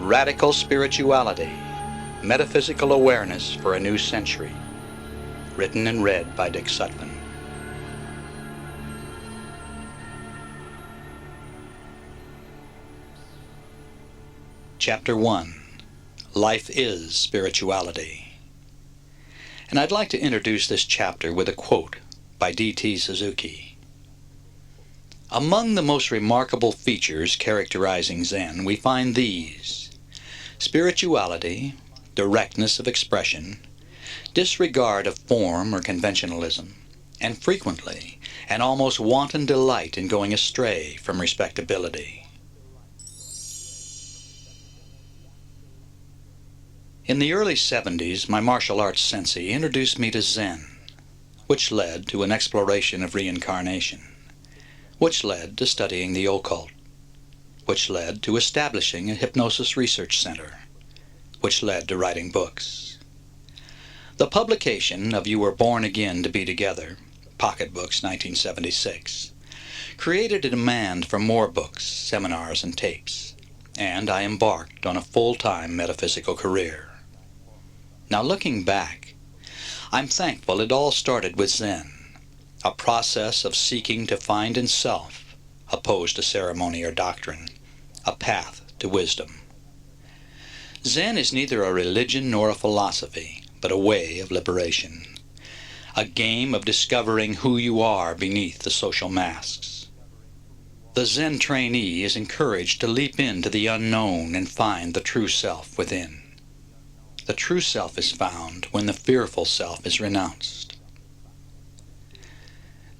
Radical Spirituality, Metaphysical Awareness for a New Century. Written and read by Dick Sutphen. Chapter 1. Life is Spirituality. And I'd like to introduce this chapter with a quote by D.T. Suzuki. Among the most remarkable features characterizing Zen, we find these: spirituality, directness of expression, disregard of form or conventionalism, and frequently an almost wanton delight in going astray from respectability. In the early 70s, my martial arts sensei introduced me to Zen, which led to an exploration of reincarnation, which led to studying the occult, which led to establishing a hypnosis research center, which led to writing books. The publication of You Were Born Again to Be Together, Pocketbooks 1976, created a demand for more books, seminars, and tapes, and I embarked on a full-time metaphysical career. Now looking back, I'm thankful it all started with Zen, a process of seeking to find in self, opposed to ceremony or doctrine, a path to wisdom. Zen is neither a religion nor a philosophy, but a way of liberation, a game of discovering who you are beneath the social masks. The Zen trainee is encouraged to leap into the unknown and find the true self within. The true self is found when the fearful self is renounced.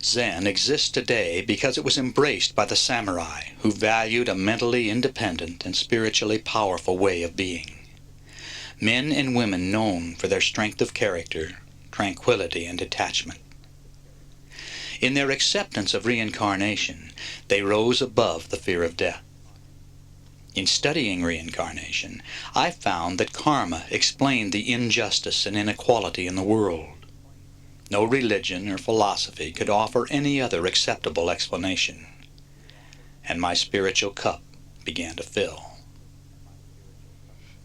Zen exists today because it was embraced by the samurai who valued a mentally independent and spiritually powerful way of being. Men and women known for their strength of character, tranquility, and detachment. In their acceptance of reincarnation, they rose above the fear of death. In studying reincarnation, I found that karma explained the injustice and inequality in the world. No religion or philosophy could offer any other acceptable explanation. And my spiritual cup began to fill.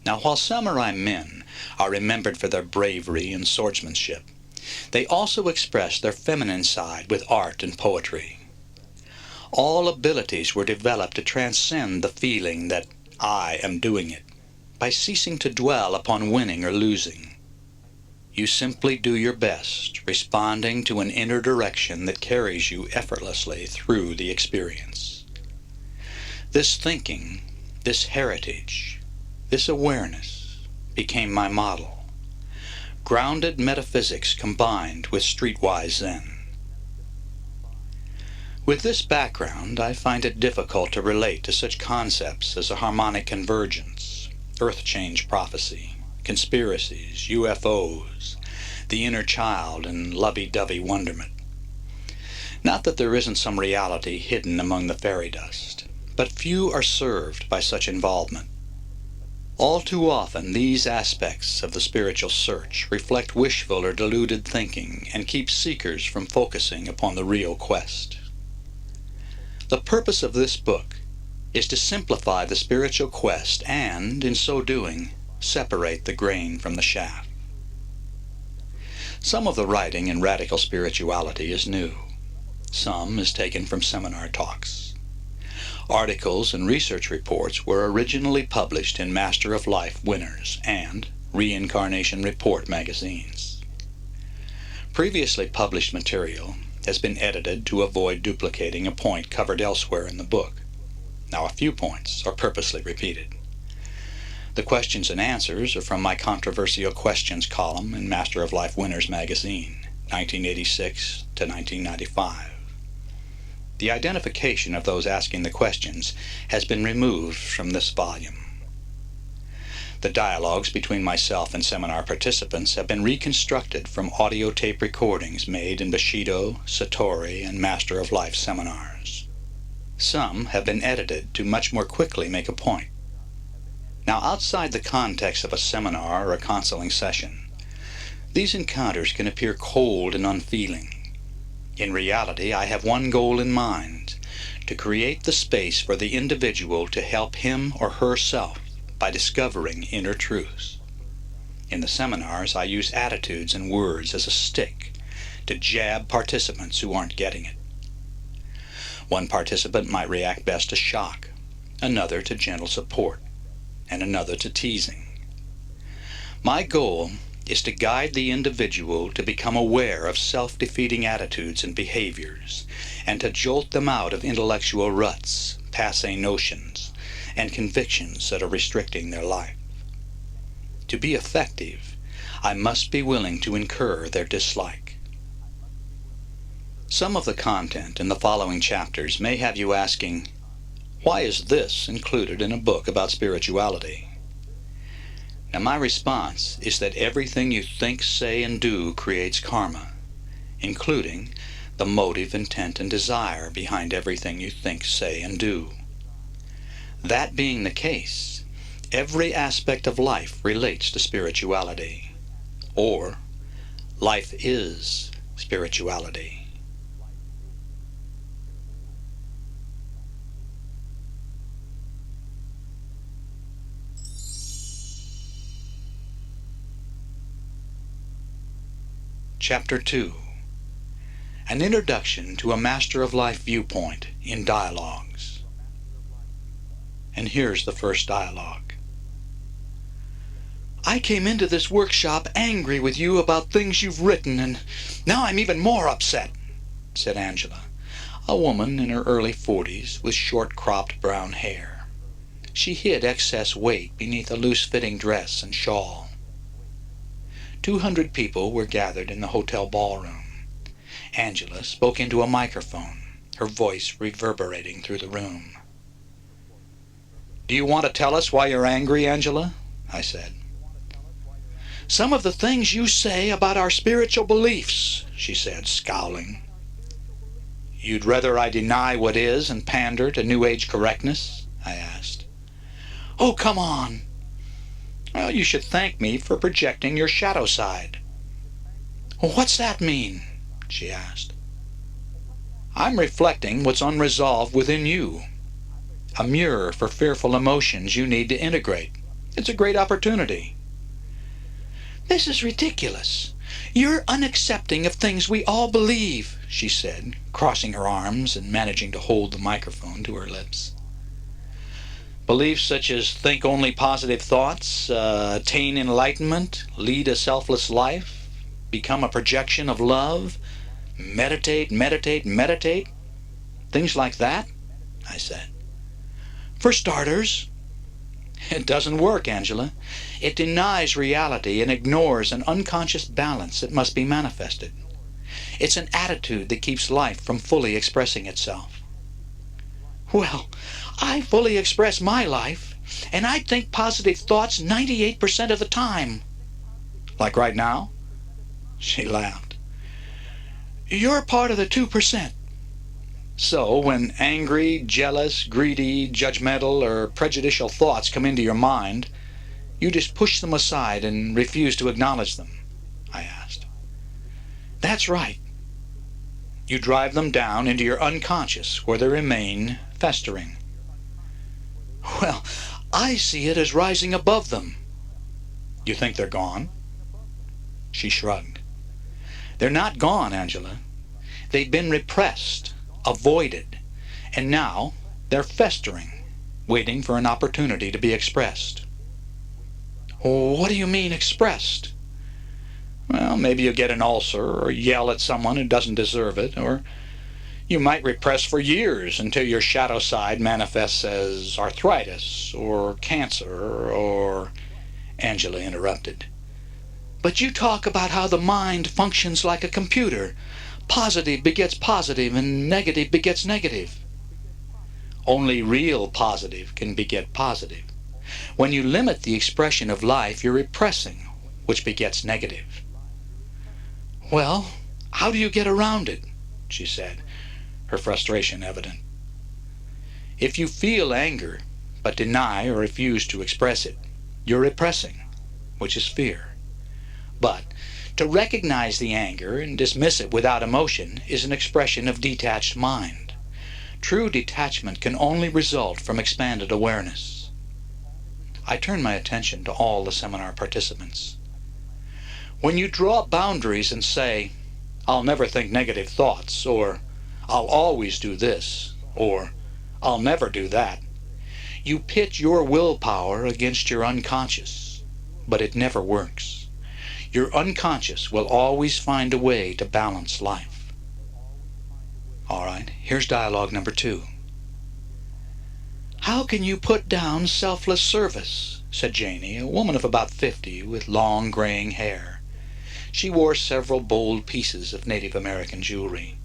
Now, while samurai men are remembered for their bravery and swordsmanship, they also express their feminine side with art and poetry. All abilities were developed to transcend the feeling that I am doing it, by ceasing to dwell upon winning or losing. You simply do your best, responding to an inner direction that carries you effortlessly through the experience. This thinking, this heritage, this awareness became my model. Grounded metaphysics combined with streetwise Zen. With this background, I find it difficult to relate to such concepts as a harmonic convergence, earth change prophecy, conspiracies, UFOs, the inner child, and lovey-dovey wonderment. Not that there isn't some reality hidden among the fairy dust, but few are served by such involvement. All too often, these aspects of the spiritual search reflect wishful or deluded thinking and keep seekers from focusing upon the real quest. The purpose of this book is to simplify the spiritual quest and, in so doing, separate the grain from the chaff. Some of the writing in radical spirituality is new. Some is taken from seminar talks. Articles and research reports were originally published in Master of Life Winners and Reincarnation Report magazines. Previously published material has been edited to avoid duplicating a point covered elsewhere in the book. Now, a few points are purposely repeated. The questions and answers are from my Controversial Questions column in Master of Life Winners magazine, 1986 to 1995. The identification of those asking the questions has been removed from this volume. The dialogues between myself and seminar participants have been reconstructed from audio tape recordings made in Bushido, Satori, and Master of Life seminars. Some have been edited to much more quickly make a point. Now, outside the context of a seminar or a counseling session, these encounters can appear cold and unfeeling. In reality, I have one goal in mind: to create the space for the individual to help him or herself by discovering inner truths. In the seminars, I use attitudes and words as a stick to jab participants who aren't getting it. One participant might react best to shock, another to gentle support, and another to teasing. My goal is to guide the individual to become aware of self-defeating attitudes and behaviors, and to jolt them out of intellectual ruts, passé notions, and convictions that are restricting their life. To be effective, I must be willing to incur their dislike. Some of the content in the following chapters may have you asking, why is this included in a book about spirituality? Now, my response is that everything you think, say, and do creates karma, including the motive, intent, and desire behind everything you think, say, and do. That being the case, every aspect of life relates to spirituality, or life is spirituality. Chapter 2. An introduction to a Master of Life viewpoint in dialogues. And here's the first dialogue. I came into this workshop angry with you about things you've written, and now I'm even more upset, said Angela, a woman in her early 40s with short-cropped brown hair. She hid excess weight beneath a loose-fitting dress and shawl. 200 people were gathered in the hotel ballroom. Angela spoke into a microphone, her voice reverberating through the room. Do you want to tell us why you're angry, Angela? I said. Some of the things you say about our spiritual beliefs, she said, scowling. You'd rather I deny what is and pander to New Age correctness? I asked. Oh, come on. Well, you should thank me for projecting your shadow side. What's that mean? She asked. I'm reflecting what's unresolved within you. A mirror for fearful emotions you need to integrate. It's a great opportunity. This is ridiculous. You're unaccepting of things we all believe, she said, crossing her arms and managing to hold the microphone to her lips. Beliefs such as think only positive thoughts, attain enlightenment, lead a selfless life, become a projection of love, meditate, things like that, I said. For starters, it doesn't work, Angela. It denies reality and ignores an unconscious balance that must be manifested. It's an attitude that keeps life from fully expressing itself. Well, I fully express my life, and I think positive thoughts 98% of the time. Like right now? She laughed. You're part of the 2%. So, when angry, jealous, greedy, judgmental, or prejudicial thoughts come into your mind, you just push them aside and refuse to acknowledge them? I asked. That's right. You drive them down into your unconscious, where they remain festering. Well, I see it as rising above them. You think they're gone? She shrugged. They're not gone, Angela. They've been repressed, avoided, and now they're festering, waiting for an opportunity to be expressed. What do you mean, expressed? Well, maybe you get an ulcer, or yell at someone who doesn't deserve it, or you might repress for years until your shadow side manifests as arthritis, or cancer, or... Angela interrupted. But you talk about how the mind functions like a computer. Positive begets positive, and negative begets negative. Only real positive can beget positive. When you limit the expression of life, you're repressing, which begets negative. Well, how do you get around it? She said, her frustration evident. If you feel anger, but deny or refuse to express it, you're repressing, which is fear. But to recognize the anger and dismiss it without emotion is an expression of detached mind. True detachment can only result from expanded awareness. I turned my attention to all the seminar participants. When you draw boundaries and say, "I'll never think negative thoughts," or "I'll always do this," or "I'll never do that," you pit your willpower against your unconscious, but it never works. Your unconscious will always find a way to balance life. All right, here's dialogue number 2. "How can you put down selfless service?" said Janie, a woman of about 50 with long graying hair. She wore several bold pieces of Native American jewelry.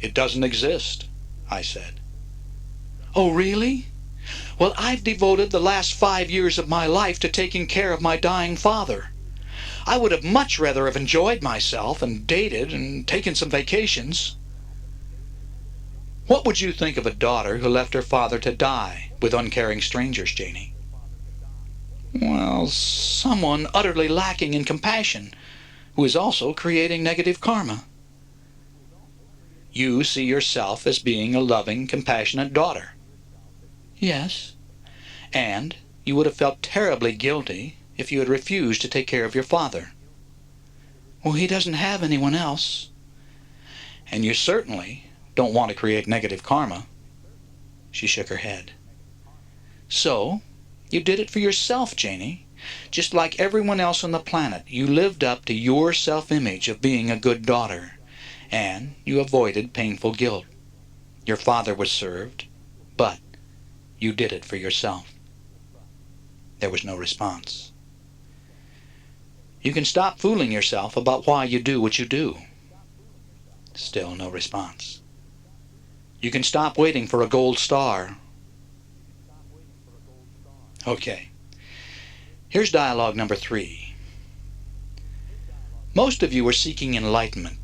"It doesn't exist," I said. "Oh, really? Well, I've devoted the last 5 years of my life to taking care of my dying father. I would have much rather have enjoyed myself and dated and taken some vacations." "What would you think of a daughter who left her father to die with uncaring strangers, Janie?" "Well, someone utterly lacking in compassion, who is also creating negative karma." "You see yourself as being a loving, compassionate daughter?" "Yes." "And you would have felt terribly guilty if you had refused to take care of your father." "Well, he doesn't have anyone else." "And you certainly don't want to create negative karma." She shook her head. "So, you did it for yourself, Janie. Just like everyone else on the planet, you lived up to your self-image of being a good daughter, and you avoided painful guilt. Your father was served, but you did it for yourself." There was no response. "You can stop fooling yourself about why you do what you do." Still no response. "You can stop waiting for a gold star." Okay. Here's dialogue number 3. "Most of you are seeking enlightenment,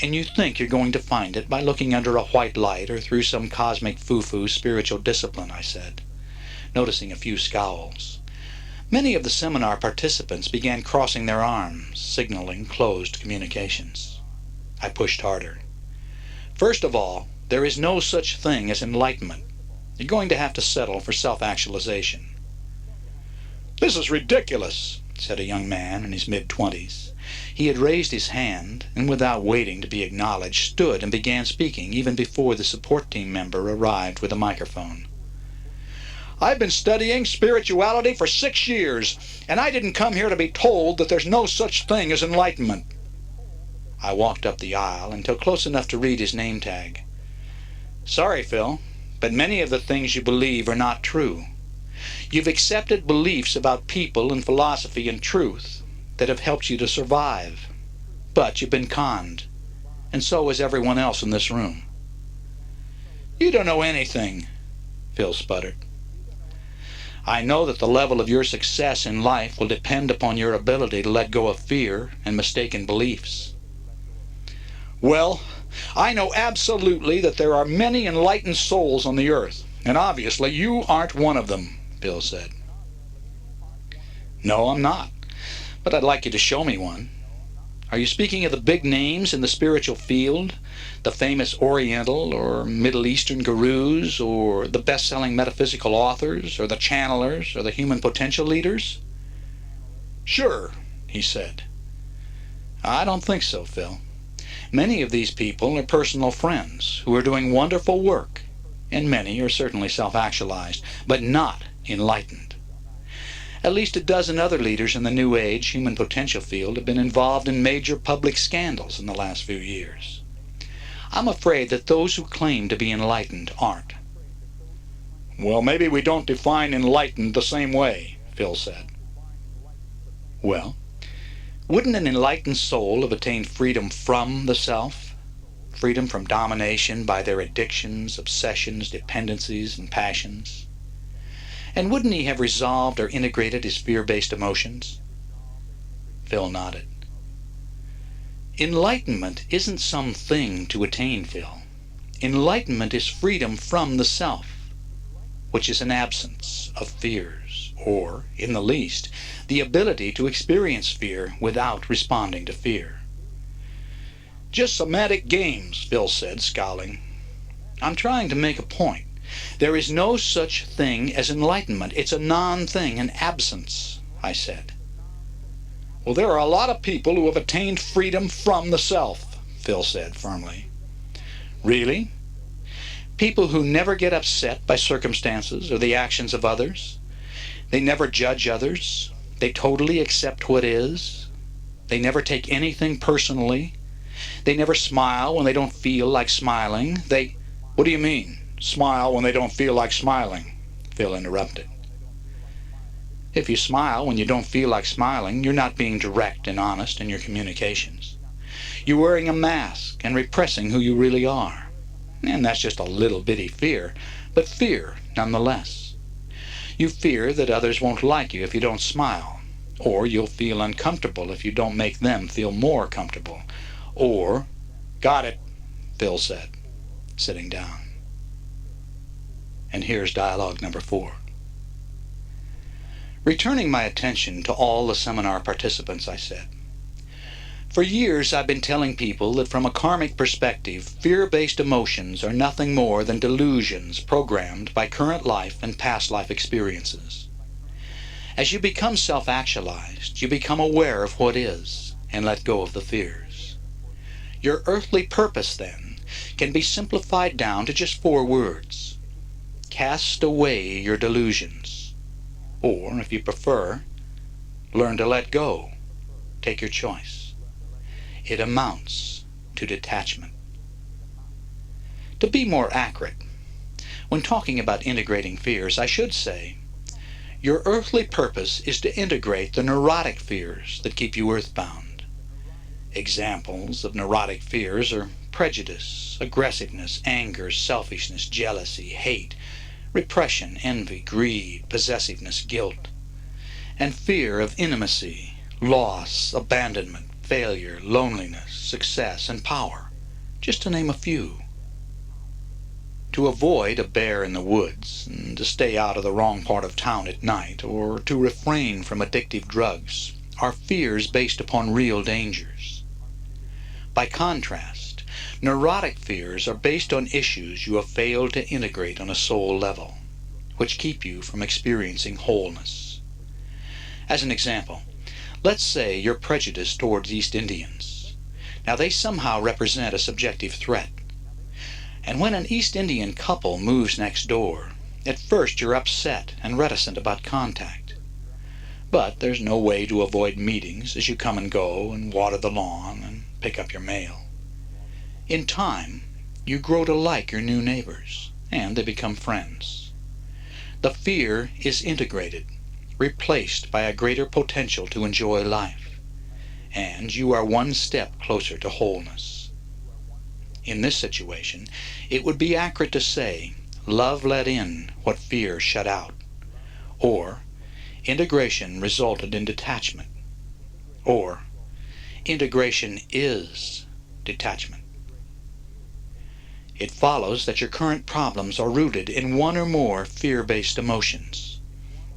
and you think you're going to find it by looking under a white light or through some cosmic foo-foo spiritual discipline," I said, noticing a few scowls. Many of the seminar participants began crossing their arms, signaling closed communications. I pushed harder. "First of all, there is no such thing as enlightenment. You're going to have to settle for self-actualization." "This is ridiculous," said a young man in his mid-20s. He had raised his hand, and without waiting to be acknowledged, stood and began speaking even before the support team member arrived with a microphone. "I've been studying spirituality for 6 years, and I didn't come here to be told that there's no such thing as enlightenment." I walked up the aisle until close enough to read his name tag. "Sorry, Phil, but many of the things you believe are not true. You've accepted beliefs about people and philosophy and truth that have helped you to survive. But you've been conned, and so has everyone else in this room." "You don't know anything," Phil sputtered. "I know that the level of your success in life will depend upon your ability to let go of fear and mistaken beliefs." "Well, I know absolutely that there are many enlightened souls on the earth, and obviously you aren't one of them," Bill said. "No, I'm not, but I'd like you to show me one. Are you speaking of the big names in the spiritual field, the famous Oriental or Middle Eastern gurus, or the best-selling metaphysical authors, or the channelers, or the human potential leaders?" "Sure," he said. "I don't think so, Phil. Many of these people are personal friends who are doing wonderful work, and many are certainly self-actualized, but not enlightened. At least a dozen other leaders in the New Age human potential field have been involved in major public scandals in the last few years. I'm afraid that those who claim to be enlightened aren't." "Well, maybe we don't define enlightened the same way," Phil said. "Well, wouldn't an enlightened soul have attained freedom from the self? Freedom from domination by their addictions, obsessions, dependencies, and passions? And wouldn't he have resolved or integrated his fear-based emotions?" Phil nodded. "Enlightenment isn't some thing to attain, Phil. Enlightenment is freedom from the self, which is an absence of fears, or, in the least, the ability to experience fear without responding to fear." "Just semantic games," Phil said, scowling. "I'm trying to make a point. There is no such thing as enlightenment. It's a non-thing, an absence, I said. Well, there are a lot of people who have attained freedom from the self, Phil said firmly. Really? People who never get upset by circumstances or the actions of others. They never judge others. They totally accept what is. They never take anything personally. They never smile when they don't feel like smiling. What do you mean, smile when they don't feel like smiling? Phil interrupted. If you smile when you don't feel like smiling, you're not being direct and honest in your communications. You're wearing a mask and repressing who you really are. And that's just a little bitty fear, but fear nonetheless. You fear that others won't like you if you don't smile, or you'll feel uncomfortable if you don't make them feel more comfortable, or... Got it, Phil said, sitting down. And here's dialogue number 4. Returning my attention to all the seminar participants, I said, for years I've been telling people that from a karmic perspective, fear-based emotions are nothing more than delusions programmed by current life and past life experiences. As you become self-actualized, you become aware of what is and let go of the fears. Your earthly purpose, then, can be simplified down to just 4 words. Cast away your delusions. Or, if you prefer, learn to let go. Take your choice. It amounts to detachment. To be more accurate, when talking about integrating fears, I should say, your earthly purpose is to integrate the neurotic fears that keep you earthbound. Examples of neurotic fears are prejudice, aggressiveness, anger, selfishness, jealousy, hate, repression, envy, greed, possessiveness, guilt, and fear of intimacy, loss, abandonment, failure, loneliness, success, and power, just to name a few. To avoid a bear in the woods, and to stay out of the wrong part of town at night, or to refrain from addictive drugs, are fears based upon real dangers. By contrast, neurotic fears are based on issues you have failed to integrate on a soul level, which keep you from experiencing wholeness. As an example, let's say you're prejudiced towards East Indians. Now they somehow represent a subjective threat. And when an East Indian couple moves next door, at first you're upset and reticent about contact. But there's no way to avoid meetings as you come and go and water the lawn and pick up your mail. In time, you grow to like your new neighbors, and they become friends. The fear is integrated, replaced by a greater potential to enjoy life, and you are one step closer to wholeness. In this situation, it would be accurate to say, love let in what fear shut out, or integration resulted in detachment, or integration is detachment. It follows that your current problems are rooted in one or more fear-based emotions.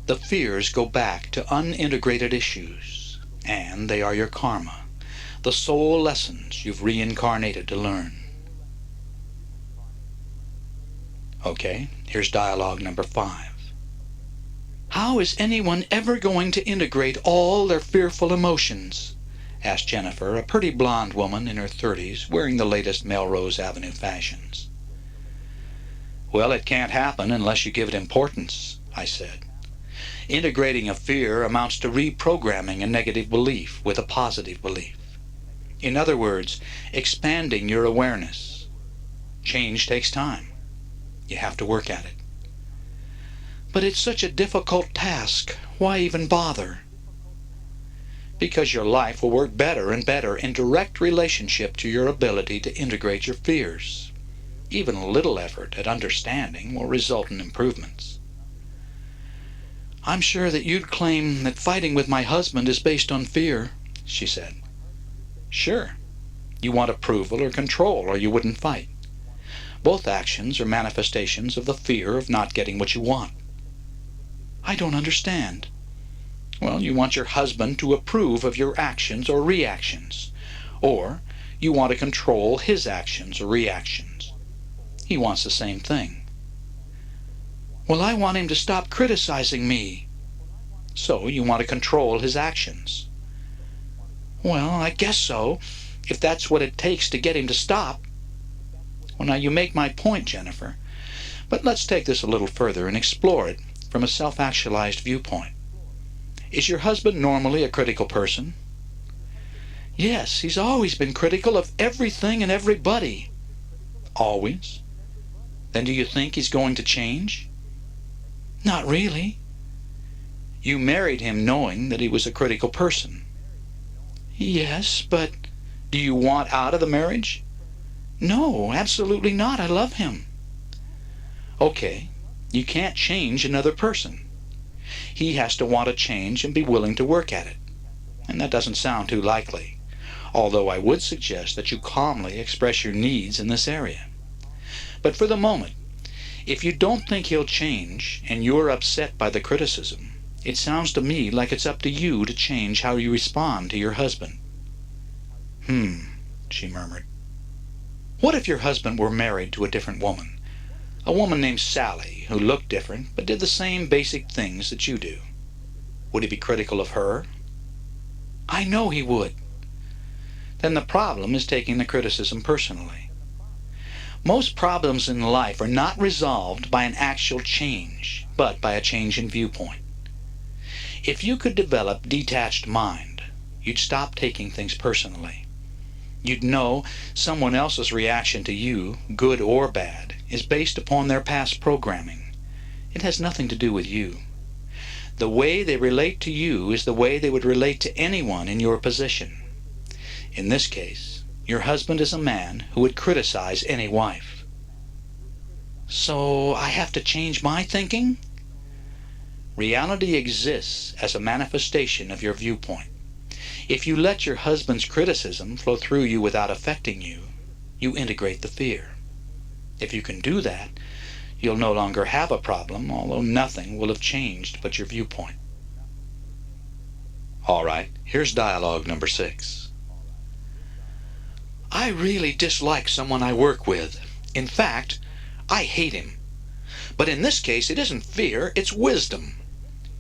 The fears go back to unintegrated issues, and they are your karma, the soul lessons you've reincarnated to learn. Okay, here's dialogue number 5. How is anyone ever going to integrate all their fearful emotions? Asked Jennifer, a pretty blonde woman in her 30s, wearing the latest Melrose Avenue fashions. Well, it can't happen unless you give it importance, I said. Integrating a fear amounts to reprogramming a negative belief with a positive belief. In other words, expanding your awareness. Change takes time. You have to work at it. But it's such a difficult task. Why even bother? Because your life will work better and better in direct relationship to your ability to integrate your fears. Even a little effort at understanding will result in improvements. I'm sure that you'd claim that fighting with my husband is based on fear, she said. Sure. You want approval or control, or you wouldn't fight. Both actions are manifestations of the fear of not getting what you want. I don't understand. Well, you want your husband to approve of your actions or reactions, or you want to control his actions or reactions. He wants the same thing. Well, I want him to stop criticizing me. So you want to control his actions. Well, I guess so, if that's what it takes to get him to stop. Well, now you make my point, Jennifer. But let's take this a little further and explore it from a self-actualized viewpoint. Is your husband normally a critical person? Yes, he's always been critical of everything and everybody. Always? Then do you think he's going to change? Not really. You married him knowing that he was a critical person. Yes, but do you want out of the marriage? No, absolutely not. I love him. Okay, you can't change another person. He has to want to change and be willing to work at it. And that doesn't sound too likely, although I would suggest that you calmly express your needs in this area. But for the moment, if you don't think he'll change and you're upset by the criticism, it sounds to me like it's up to you to change how you respond to your husband. She murmured. What if your husband were married to a different woman? A woman named Sally, who looked different but did the same basic things that you do. Would he be critical of her? I know he would. Then the problem is taking the criticism personally. Most problems in life are not resolved by an actual change, but by a change in viewpoint. If you could develop detached mind, you'd stop taking things personally. You'd know someone else's reaction to you, good or bad, is based upon their past programming. It has nothing to do with you. The way they relate to you is the way they would relate to anyone in your position. In this case, your husband is a man who would criticize any wife. So I have to change my thinking? Reality exists as a manifestation of your viewpoint. If you let your husband's criticism flow through you without affecting you, you integrate the fear. If you can do that, you'll no longer have a problem, although nothing will have changed but your viewpoint. All right, here's dialogue number 6. I really dislike someone I work with. In fact, I hate him. But in this case, it isn't fear, it's wisdom.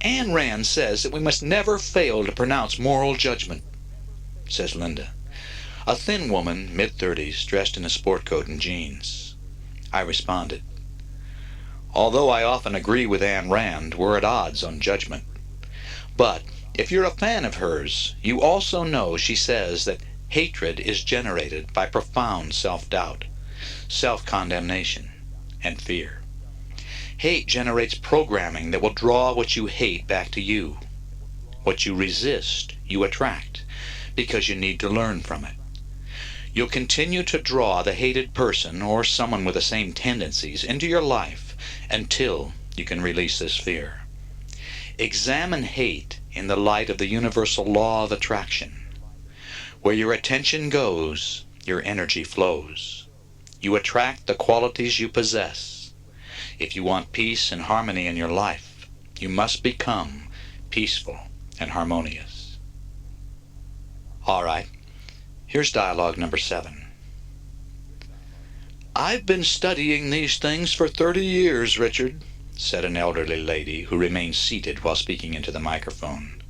Ayn Rand says that we must never fail to pronounce moral judgment, says Linda, a thin woman, mid-30s, dressed in a sport coat and jeans. I responded, although I often agree with Ayn Rand, we're at odds on judgment. But if you're a fan of hers, you also know she says that hatred is generated by profound self-doubt, self-condemnation, and fear. Hate generates programming that will draw what you hate back to you. What you resist, you attract, because you need to learn from it. You'll continue to draw the hated person or someone with the same tendencies into your life until you can release this fear. Examine hate in the light of the universal law of attraction. Where your attention goes, your energy flows. You attract the qualities you possess. If you want peace and harmony in your life, you must become peaceful and harmonious. All right, here's dialogue number 7. I've been studying these things for 30 years, Richard, said an elderly lady who remained seated while speaking into the microphone.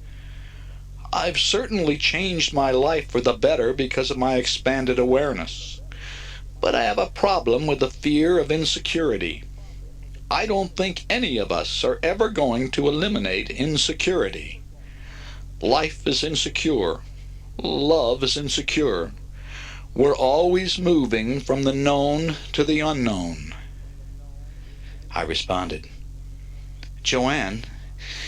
I've certainly changed my life for the better because of my expanded awareness. But I have a problem with the fear of insecurity. I don't think any of us are ever going to eliminate insecurity. Life is insecure. Love is insecure. We're always moving from the known to the unknown. I responded, Joanne,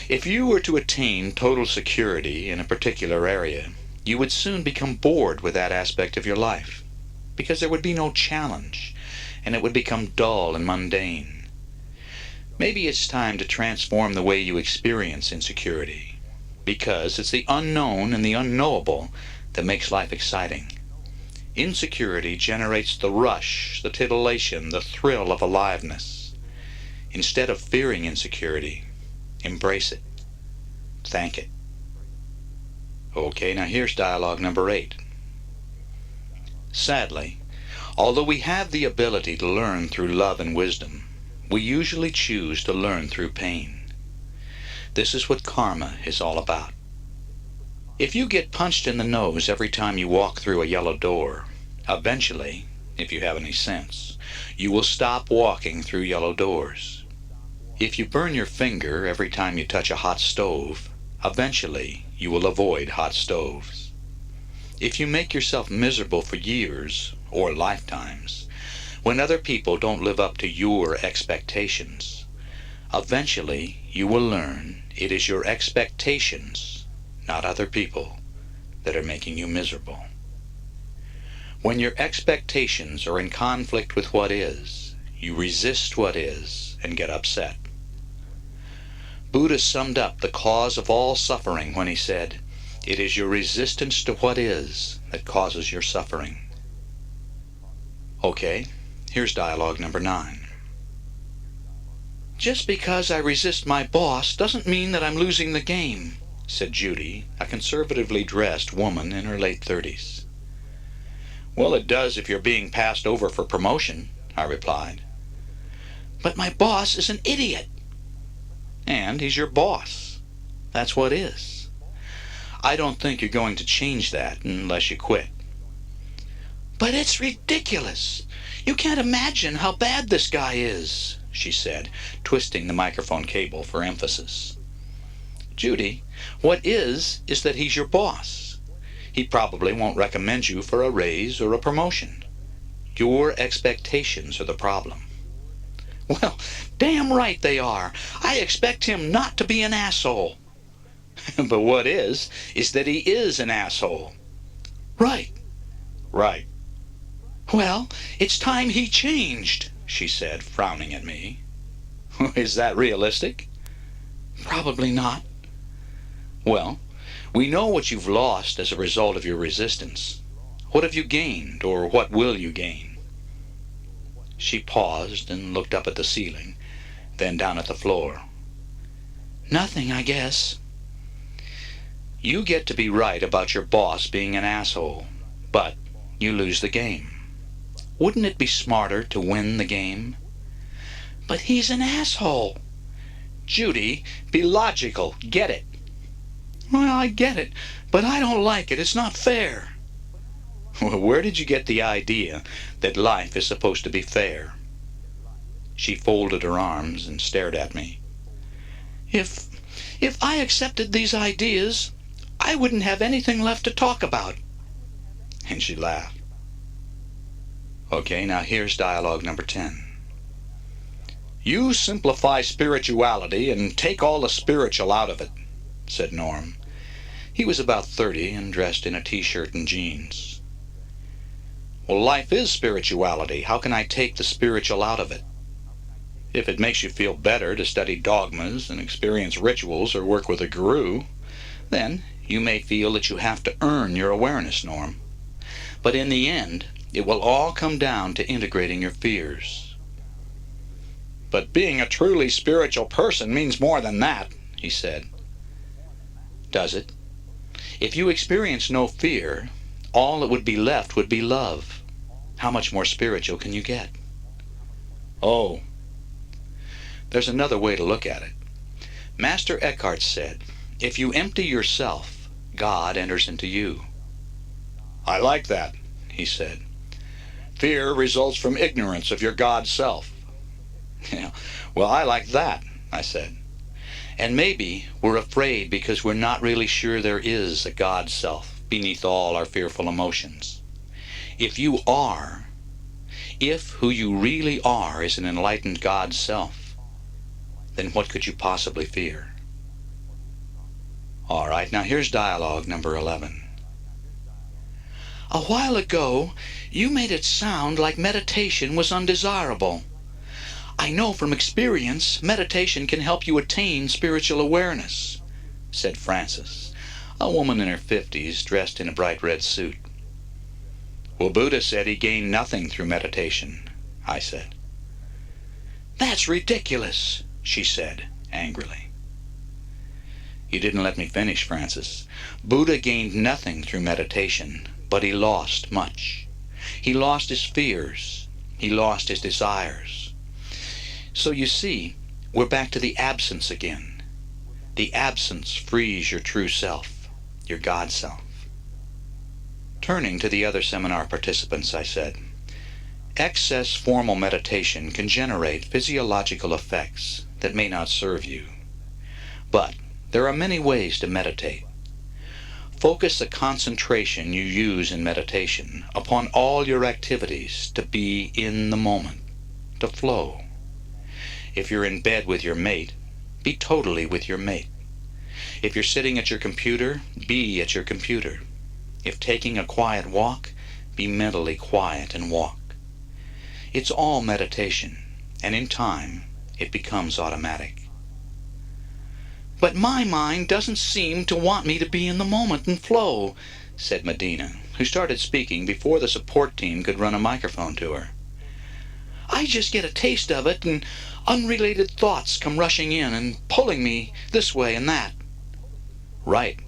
if you were to attain total security in a particular area, you would soon become bored with that aspect of your life, because there would be no challenge, and it would become dull and mundane. Maybe it's time to transform the way you experience insecurity, because it's the unknown and the unknowable that makes life exciting. Insecurity generates the rush, the titillation, the thrill of aliveness. Instead of fearing insecurity, embrace it. Thank it. Okay, now here's dialogue number 8. Sadly, although we have the ability to learn through love and wisdom, we usually choose to learn through pain. This is what karma is all about. If you get punched in the nose every time you walk through a yellow door, eventually, if you have any sense, you will stop walking through yellow doors. If you burn your finger every time you touch a hot stove, eventually you will avoid hot stoves. If you make yourself miserable for years or lifetimes, when other people don't live up to your expectations, eventually you will learn it is your expectations, not other people, that are making you miserable. When your expectations are in conflict with what is, you resist what is and get upset. Buddha summed up the cause of all suffering when he said, "It is your resistance to what is that causes your suffering." Okay, here's dialogue number 9. "Just because I resist my boss doesn't mean that I'm losing the game," said Judy, a conservatively dressed woman in her late 30s. "Well, it does if you're being passed over for promotion," I replied. "But my boss is an idiot." "And he's your boss. That's what is. I don't think you're going to change that unless you quit." "But it's ridiculous. You can't imagine how bad this guy is," she said, twisting the microphone cable for emphasis. "Judy, what is that he's your boss. He probably won't recommend you for a raise or a promotion. Your expectations are the problem." "Well, damn right they are. I expect him not to be an asshole." "But what is that he is an asshole." "Right." "Right." "Well, it's time he changed," she said, frowning at me. "Is that realistic?" "Probably not." "Well, we know what you've lost as a result of your resistance. What have you gained, or what will you gain?" She paused and looked up at the ceiling, then down at the floor. "Nothing, I guess." "You get to be right about your boss being an asshole, but you lose the game. Wouldn't it be smarter to win the game?" "But he's an asshole." "Judy, be logical. Get it." "Well, I get it, but I don't like it. It's not fair." "Well, where did you get the idea that life is supposed to be fair?" She folded her arms and stared at me. If I accepted these ideas, I wouldn't have anything left to talk about." And she laughed. Okay, now here's dialogue number 10. "You simplify spirituality and take all the spiritual out of it," said Norm. He was about 30 and dressed in a t-shirt and jeans. "Well, life is spirituality. How can I take the spiritual out of it? If it makes you feel better to study dogmas and experience rituals or work with a guru, then you may feel that you have to earn your awareness, Norm. But in the end, it will all come down to integrating your fears." "But being a truly spiritual person means more than that," he said. "Does it? If you experience no fear, all that would be left would be love. How much more spiritual can you get?" "Oh, there's another way to look at it. Master Eckhart said, if you empty yourself, God enters into you." "I like that," he said. "Fear results from ignorance of your God self." "Yeah, well, I like that," I said. "And maybe we're afraid because we're not really sure there is a God self beneath all our fearful emotions. If who you really are is an enlightened God self, then what could you possibly fear?" All right, now here's dialogue number 11. "A while ago, you made it sound like meditation was undesirable. I know from experience meditation can help you attain spiritual awareness," said Frances, a woman in her 50s dressed in a bright red suit. "Well, Buddha said he gained nothing through meditation," I said. "That's ridiculous," she said angrily. "You didn't let me finish, Frances. Buddha gained nothing through meditation, but he lost much. He lost his fears. He lost his desires. So you see, we're back to the absence again. The absence frees your true self, your God self. Turning to the other seminar participants, I said, excess formal meditation can generate physiological effects that may not serve you. But there are many ways to meditate. Focus the concentration you use in meditation upon all your activities to be in the moment, to flow. If you're in bed with your mate, be totally with your mate. If you're sitting at your computer, be at your computer. If taking a quiet walk, be mentally quiet and walk. It's all meditation, and in time, it becomes automatic. "But my mind doesn't seem to want me to be in the moment and flow," said Medina, who started speaking before the support team could run a microphone to her. "I just get a taste of it, and unrelated thoughts come rushing in and pulling me this way and that." Right.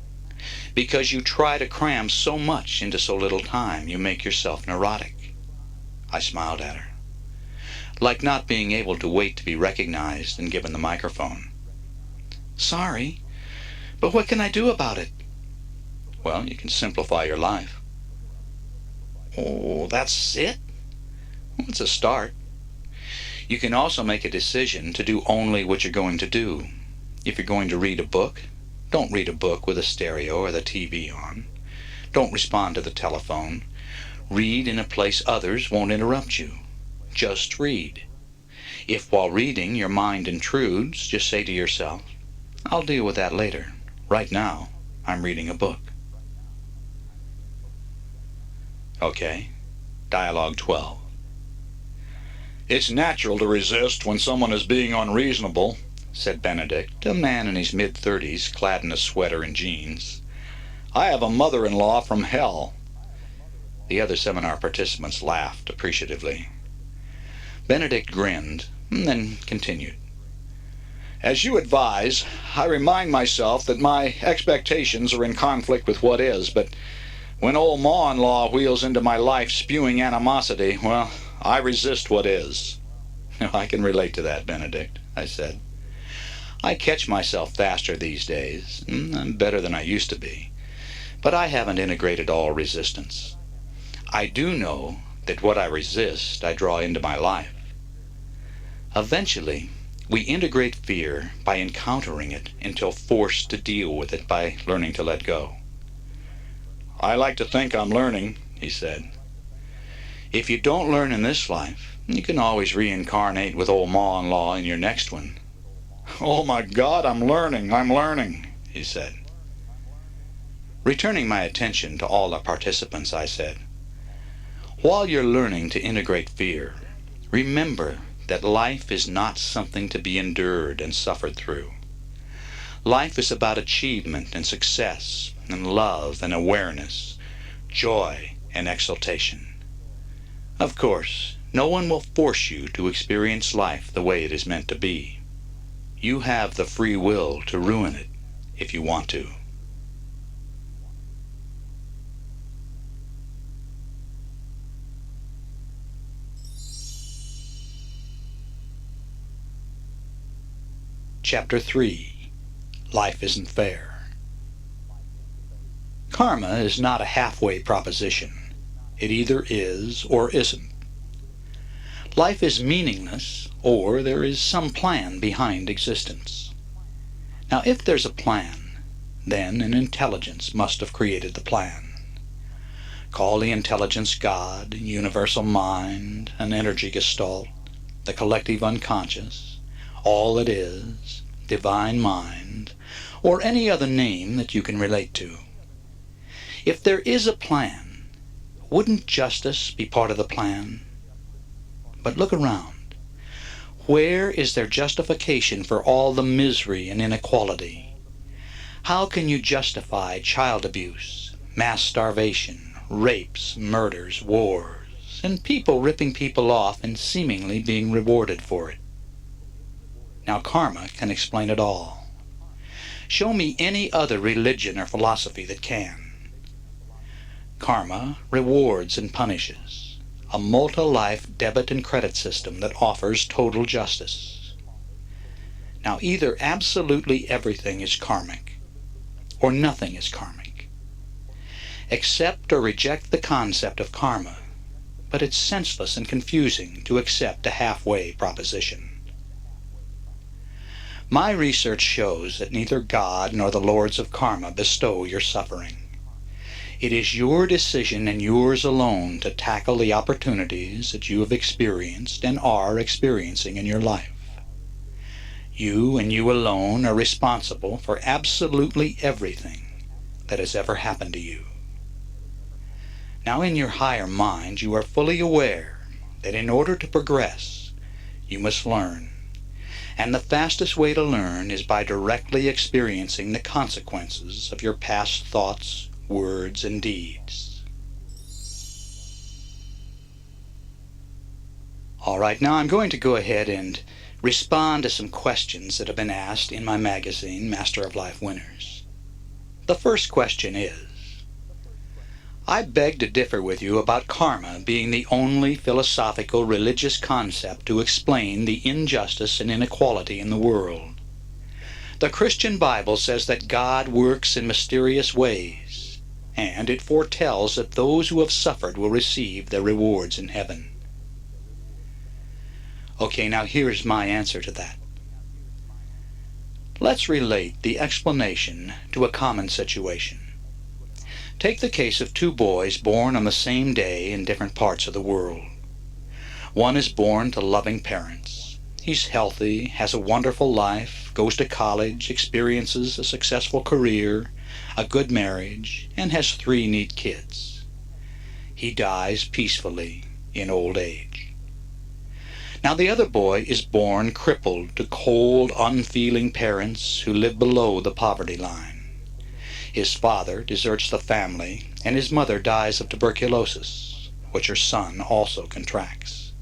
Because you try to cram so much into so little time, you make yourself neurotic. I smiled at her. Like not being able to wait to be recognized and given the microphone. "Sorry, but what can I do about it?" "Well, you can simplify your life." "Oh, that's it?" "Well, it's a start. You can also make a decision to do only what you're going to do. If you're going to read a book, don't read a book with a stereo or the TV on. Don't respond to the telephone. Read in a place others won't interrupt you. Just read. If while reading your mind intrudes, just say to yourself, "I'll deal with that later. Right now, I'm reading a book." Okay. Dialogue 12. "It's natural to resist when someone is being unreasonable," said Benedict, a man in his mid-30s, clad in a sweater and jeans. "I have a mother-in-law from hell." The other seminar participants laughed appreciatively. Benedict grinned, and then continued. "As you advise, I remind myself that my expectations are in conflict with what is, but when old ma-in-law wheels into my life spewing animosity, well, I resist what is." "I can relate to that, Benedict," I said. "I catch myself faster these days. I'm better than I used to be. But I haven't integrated all resistance. I do know that what I resist, I draw into my life. Eventually, we integrate fear by encountering it until forced to deal with it by learning to let go." "I like to think I'm learning," he said. "If you don't learn in this life, you can always reincarnate with old ma-in-law in your next one." "Oh my God, I'm learning," he said. Returning my attention to all the participants, I said, "While you're learning to integrate fear, remember that life is not something to be endured and suffered through. Life is about achievement and success and love and awareness, joy and exultation. Of course, no one will force you to experience life the way it is meant to be. You have the free will to ruin it if you want to." Chapter 3. Life Isn't Fair. Karma is not a halfway proposition. It either is or isn't. Life is meaningless, or there is some plan behind existence. Now, if there's a plan, then an intelligence must have created the plan. Call the intelligence God, universal mind, an energy gestalt, the collective unconscious, all that is, divine mind, or any other name that you can relate to. If there is a plan, wouldn't justice be part of the plan? But look around. Where is there justification for all the misery and inequality? How can you justify child abuse, mass starvation, rapes, murders, wars, and people ripping people off and seemingly being rewarded for it? Now karma can explain it all. Show me any other religion or philosophy that can. Karma rewards and punishes. a multi-life debit and credit system that offers total justice. Now, either absolutely everything is karmic, or nothing is karmic. Accept or reject the concept of karma, but it's senseless and confusing to accept a halfway proposition. My research shows that neither God nor the lords of karma bestow your suffering. It is your decision and yours alone to tackle the opportunities that you have experienced and are experiencing in your life. You and you alone are responsible for absolutely everything that has ever happened to you. Now, in your higher mind, you are fully aware that in order to progress, you must learn. And the fastest way to learn is by directly experiencing the consequences of your past thoughts, words, and deeds. All right, now I'm going to go ahead and respond to some questions that have been asked in my magazine, Master of Life Winners. The first question is, I beg to differ with you about karma being the only philosophical religious concept to explain the injustice and inequality in the world. The Christian Bible says that God works in mysterious ways, and it foretells that those who have suffered will receive their rewards in heaven. Okay, now here's my answer to that. Let's relate the explanation to a common situation. Take the case of two boys born on the same day in different parts of the world. One is born to loving parents. He's healthy, has a wonderful life, goes to college, experiences a successful career, a good marriage, and has 3 neat kids. He dies peacefully in old age. Now the other boy is born crippled to cold, unfeeling parents who live below the poverty line. His father deserts the family, and his mother dies of tuberculosis, which her son also contracts.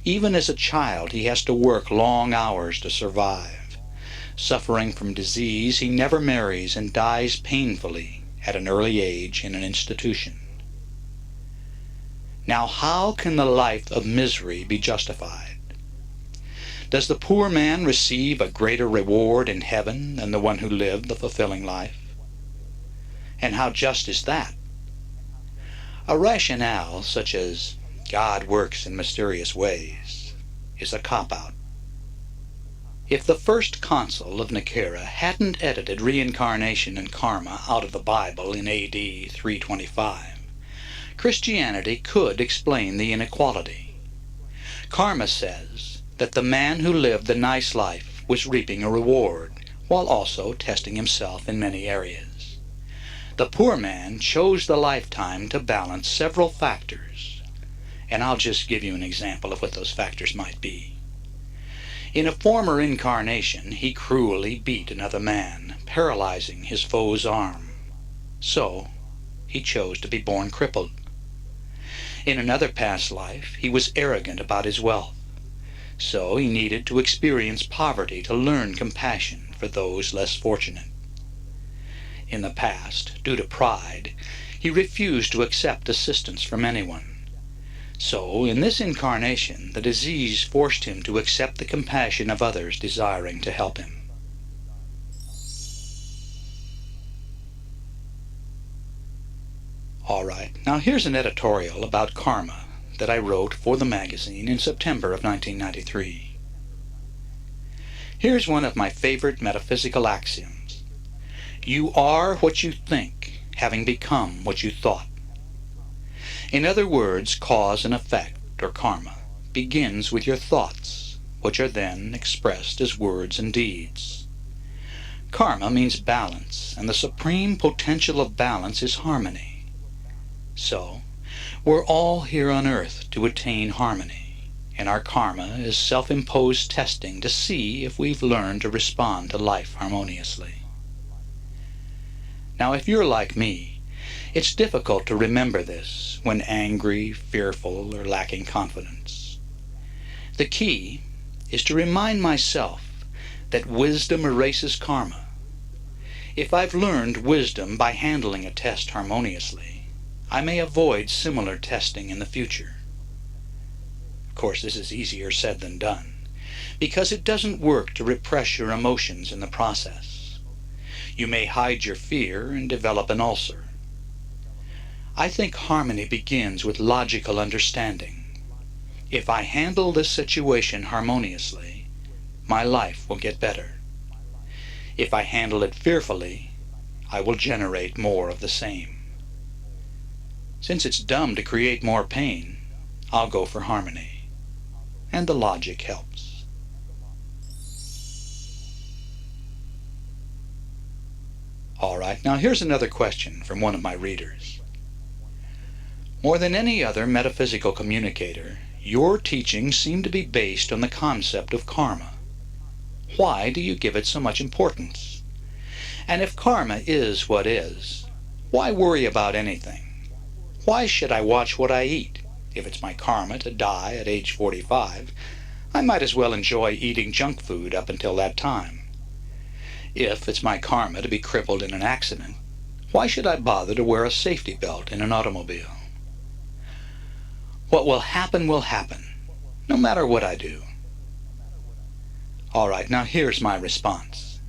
Even as a child, he has to work long hours to survive. Suffering from disease, he never marries and dies painfully at an early age in an institution. Now, how can the life of misery be justified? Does the poor man receive a greater reward in heaven than the one who lived the fulfilling life? And how just is that? A rationale such as God works in mysterious ways is a cop-out. If the first consul of Nicaea hadn't edited reincarnation and karma out of the Bible in AD 325, Christianity could explain the inequality. Karma says that the man who lived the nice life was reaping a reward, while also testing himself in many areas. The poor man chose the lifetime to balance several factors, and I'll just give you an example of what those factors might be. In a former incarnation, he cruelly beat another man, paralyzing his foe's arm. So, he chose to be born crippled. In another past life, he was arrogant about his wealth. So, he needed to experience poverty to learn compassion for those less fortunate. In the past, due to pride, he refused to accept assistance from anyone. So, in this incarnation, the disease forced him to accept the compassion of others desiring to help him. All right, now here's an editorial about karma that I wrote for the magazine in September of 1993. Here's one of my favorite metaphysical axioms. You are what you think, having become what you thought. In other words, cause and effect, or karma, begins with your thoughts, which are then expressed as words and deeds. Karma means balance, and the supreme potential of balance is harmony. So, we're all here on earth to attain harmony, and our karma is self-imposed testing to see if we've learned to respond to life harmoniously. Now, if you're like me, it's difficult to remember this when angry, fearful, or lacking confidence. The key is to remind myself that wisdom erases karma. If I've learned wisdom by handling a test harmoniously, I may avoid similar testing in the future. Of course, this is easier said than done, because it doesn't work to repress your emotions in the process. You may hide your fear and develop an ulcer. I think harmony begins with logical understanding. If I handle this situation harmoniously, my life will get better. If I handle it fearfully, I will generate more of the same. Since it's dumb to create more pain, I'll go for harmony. And the logic helps. All right, now here's another question from one of my readers. More than any other metaphysical communicator, your teachings seem to be based on the concept of karma. Why do you give it so much importance? And if karma is what is, why worry about anything? Why should I watch what I eat? If it's my karma to die at age 45, I might as well enjoy eating junk food up until that time. If it's my karma to be crippled in an accident, why should I bother to wear a safety belt in an automobile? What will happen, no matter what I do. All right, now here's my response.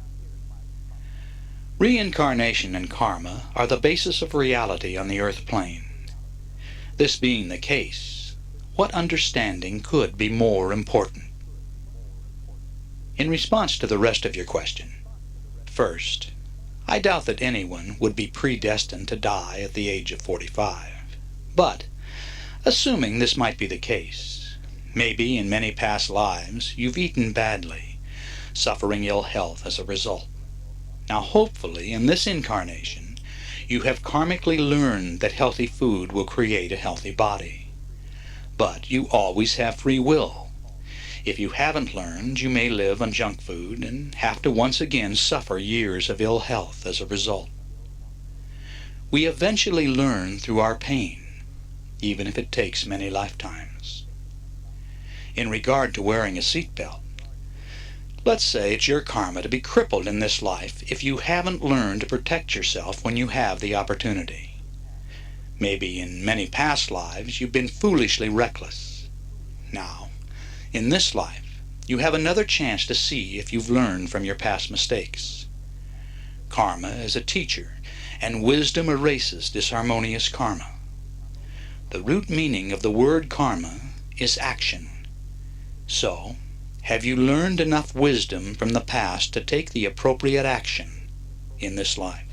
Reincarnation and karma are the basis of reality on the earth plane. This being the case, what understanding could be more important? In response to the rest of your question, first, I doubt that anyone would be predestined to die at the age of 45. But, assuming this might be the case, maybe in many past lives you've eaten badly, suffering ill health as a result. Now hopefully in this incarnation you have karmically learned that healthy food will create a healthy body. But you always have free will. If you haven't learned, you may live on junk food and have to once again suffer years of ill health as a result. We eventually learn through our pain, even if it takes many lifetimes. In regard to wearing a seatbelt, let's say it's your karma to be crippled in this life if you haven't learned to protect yourself when you have the opportunity. Maybe in many past lives you've been foolishly reckless. Now, in this life, you have another chance to see if you've learned from your past mistakes. Karma is a teacher, and wisdom erases disharmonious karma. The root meaning of the word karma is action. So, have you learned enough wisdom from the past to take the appropriate action in this life?